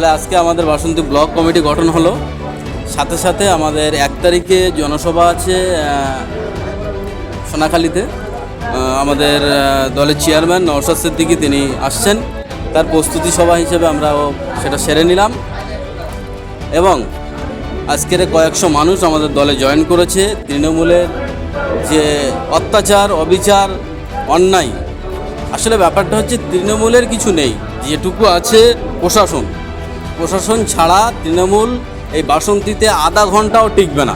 ফলে আজকে আমাদের বাসন্তী ব্লক কমিটি গঠন হলো। সাথে সাথে আমাদের 1 তারিখে জনসভা আছে সোনাখালীতে। আমাদের দলের চেয়ারম্যান নওশাদ সিদ্দিকী তিনি আসছেন, তার প্রস্তুতি সভা হিসেবে আমরাও সেটা সেরে নিলাম। এবং আজকের কয়েকশো মানুষ আমাদের দলে জয়েন করেছে। তৃণমূলের যে অত্যাচার, অবিচার, অন্যায়, আসলে ব্যাপারটা হচ্ছে তৃণমূলের কিছু নেই, যেটুকু আছে প্রশাসন ছাড়া তৃণমূল এই বাসন্তীতে আধা ঘন্টাও টিকবে না।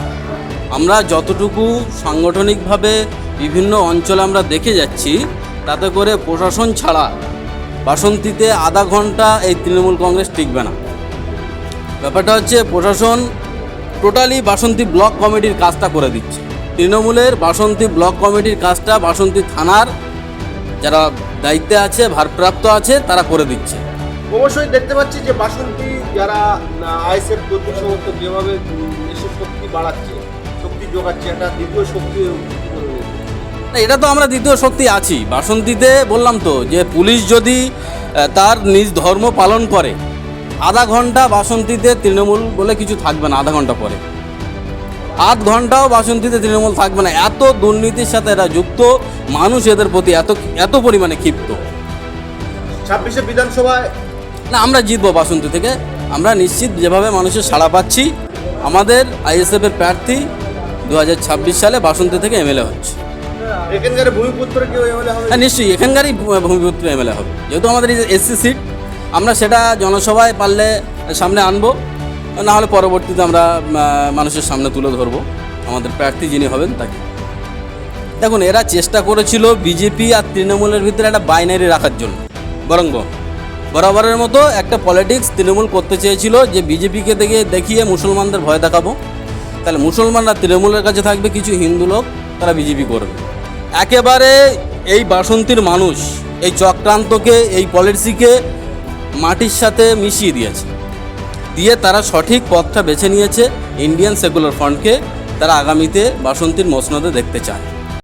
আমরা যতটুকু সাংগঠনিকভাবে বিভিন্ন অঞ্চলে আমরা দেখে যাচ্ছি, তাতে করে প্রশাসন ছাড়া বাসন্তীতে আধা ঘন্টা এই তৃণমূল কংগ্রেস টিকবে না। ব্যাপারটা হচ্ছে প্রশাসন টোটালি বাসন্তী ব্লক কমিটির কাজটা করে দিচ্ছে। তৃণমূলের বাসন্তী ব্লক কমিটির কাজটা বাসন্তী থানার যারা দায়িত্বে আছে, ভারপ্রাপ্ত আছে, তারা করে দিচ্ছে। অবশ্যই দেখতে পাচ্ছি যে বাসন্তী যারা আইএসএফ কর্তৃক সমর্থক যেভাবে দেশের শক্তি বাড়াচ্ছে, শক্তি যোগাচ্ছে, একটা দ্বিতীয় শক্তি। না, এটা তো আমরা দ্বিতীয় শক্তি আছি বাসন্তীতে। বললাম তো যে পুলিশ যদি তার নিজ ধর্ম পালন করে, আধা ঘন্টা বাসন্তীতে তৃণমূল বলে কিছু থাকবে না। আধা ঘন্টা পরে আধ ঘন্টাও বাসন্তীতে তৃণমূল থাকবে না। এত দুর্নীতির সাথে এরা যুক্ত, মানুষ এদের প্রতি এত পরিমাণে ক্ষিপ্ত। 26শে বিধানসভায় না, আমরা জিতবো বাসন্তী থেকে, আমরা নিশ্চিত। যেভাবে মানুষের সাড়া পাচ্ছি, আমাদের আইএসএফের প্রার্থী 2026 সালে বাসন্তী থেকে এমএলএ হচ্ছে। এখানকার ভূমিপুত্র কেউ এমএলএ হবে? হ্যাঁ, নিশ্চয়ই এখানকারই ভূমিপুত্র এমএলএ হবে। যেহেতু আমাদের এই এসসি সিট, আমরা সেটা জনসভায় পারলে সামনে আনবো, না হলে পরবর্তীতে আমরা মানুষের সামনে তুলে ধরবো আমাদের প্রার্থী যিনি হবেন তাকে। দেখুন, এরা চেষ্টা করেছিল বিজেপি আর তৃণমূলের ভিতরে একটা বাইনারি রাখার জন্য। বরাবরের মতো একটা পলিটিক্স তৃণমূল করতে চেয়েছিল যে বিজেপিকে দেখিয়ে মুসলমানদের ভয় দেখাবো, তাহলে মুসলমানরা তৃণমূলের কাছে থাকবে, কিছু হিন্দু লোক তারা বিজেপি করবে। একেবারে এই বাসন্তীর মানুষ এই চক্রান্তকে, এই পলিটিক্সকে মাটির সাথে মিশিয়ে দিয়ে তারা সঠিক পথটা বেছে নিয়েছে। ইন্ডিয়ান সেকুলার ফ্রন্টকে তারা আগামীতে বাসন্তীর মসনদে দেখতে চায়।